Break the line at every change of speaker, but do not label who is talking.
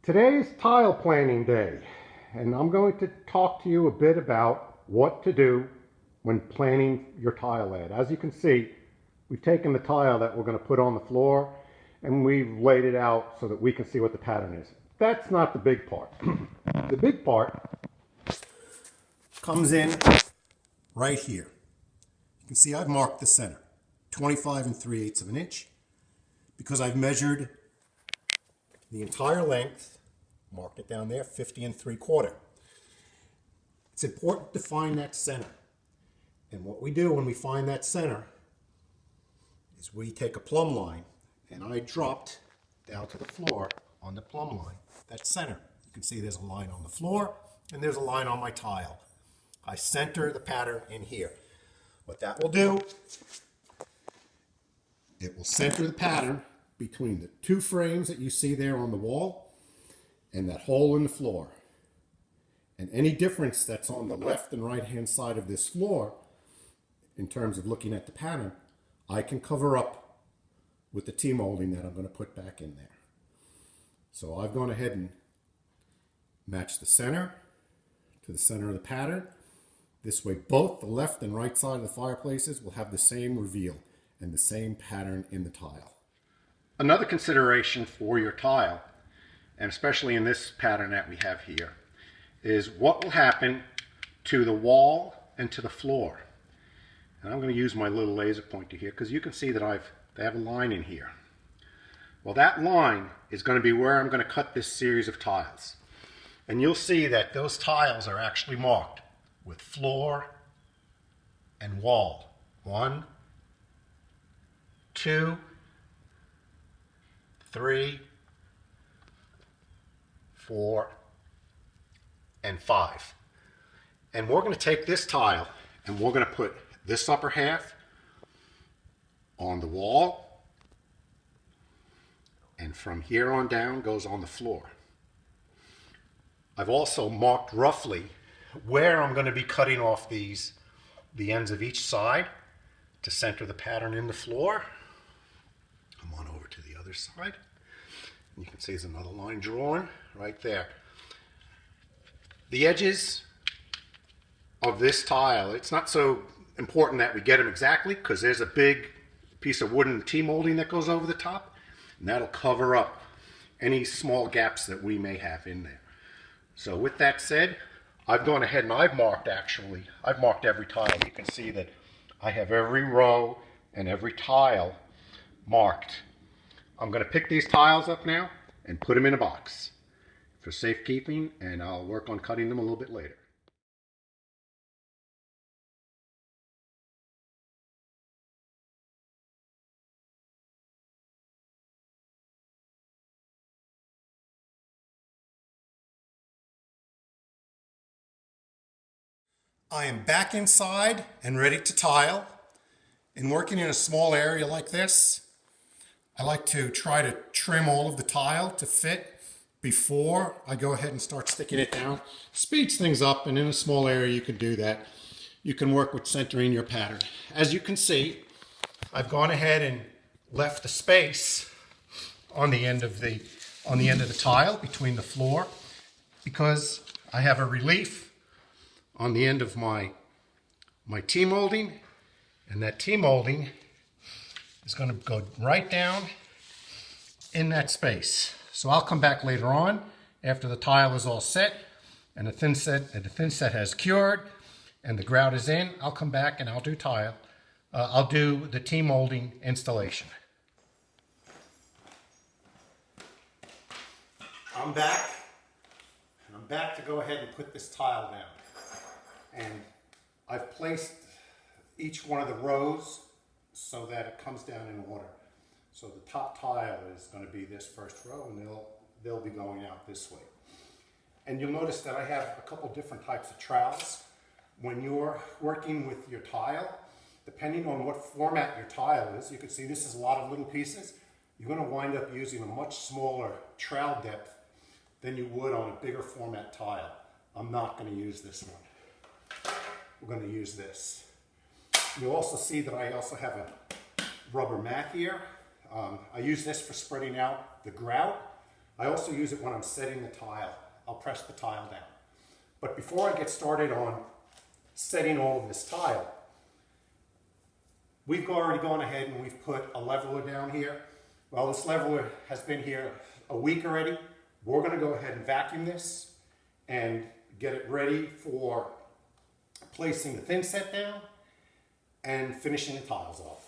Today's tile planning day, and I'm going to talk to you a bit about what to do when planning your tile layout. As you can see, we've taken the tile that we're going to put on the floor and we've laid it out so that we can see what the pattern is. That's not the big part. The big part comes in right here. You can see I've marked the center, 25 3/8 of an inch, because I've measured the entire length. Mark it down there, 50 3/4. It's important to find that center. And what we do when we find that center is we take a plumb line, and I dropped down to the floor on the plumb line, that center. You can see there's a line on the floor and there's a line on my tile. I center the pattern in here. What that will do, it will center the pattern between the two frames that you see there on the wall and that hole in the floor. And any difference that's on the left and right hand side of this floor, in terms of looking at the pattern, I can cover up with the T-molding that I'm going to put back in there. So I've gone ahead and matched the center to the center of the pattern. This way both the left and right side of the fireplaces will have the same reveal and the same pattern in the tile. Another consideration for your tile, and especially in this pattern that we have here, is what will happen to the wall and to the floor. And I'm going to use my little laser pointer here because you can see that they have a line in here. Well, that line is going to be where I'm going to cut this series of tiles. And you'll see that those tiles are actually marked with floor and wall. 1, 2, 3, 4, and 5. And we're going to take this tile and we're going to put this upper half on the wall, and from here on down goes on the floor. I've also marked roughly where I'm going to be cutting off the ends of each side to center the pattern in the floor. Come on over to the other side. You can see there's another line drawn right there. The edges of this tile, it's not so important that we get them exactly because there's a big piece of wooden T-molding that goes over the top, and that'll cover up any small gaps that we may have in there. So with that said, I've gone ahead and I've marked every tile. You can see that I have every row and every tile marked. I'm going to pick these tiles up now and put them in a box for safekeeping, and I'll work on cutting them a little bit later. I am back inside and ready to tile. And working in a small area like this, I like to try to trim all of the tile to fit before I go ahead and start sticking it down. Speeds things up, and in a small area you can do that. You can work with centering your pattern. As you can see, I've gone ahead and left the space on the end of the tile between the floor because I have a relief on the end of my T-molding, and that T-molding is going to go right down in that space. So I'll come back later on after the tile is all set and the thin set has cured and the grout is in. I'll come back and I'll do I'll do the T-molding installation. I'm back, and I'm back to go ahead and put this tile down. And I've placed each one of the rows so that it comes down in order. So the top tile is going to be this first row, and they'll be going out this way. And you'll notice that I have a couple different types of trowels. When you're working with your tile, depending on what format your tile is, you can see this is a lot of little pieces. You're going to wind up using a much smaller trowel depth than you would on a bigger format tile. I'm not going to use this one. We're going to use this. You'll also see that I also have a rubber mat here. I use this for spreading out the grout I also use it when I'm setting the tile. I'll press the tile down. But before I get started on setting all of this tile, we've already gone ahead and we've put a leveler down here. Well, this leveler has been here a week already. We're going to go ahead and vacuum this and get it ready for placing the thin set down and finishing the tiles off.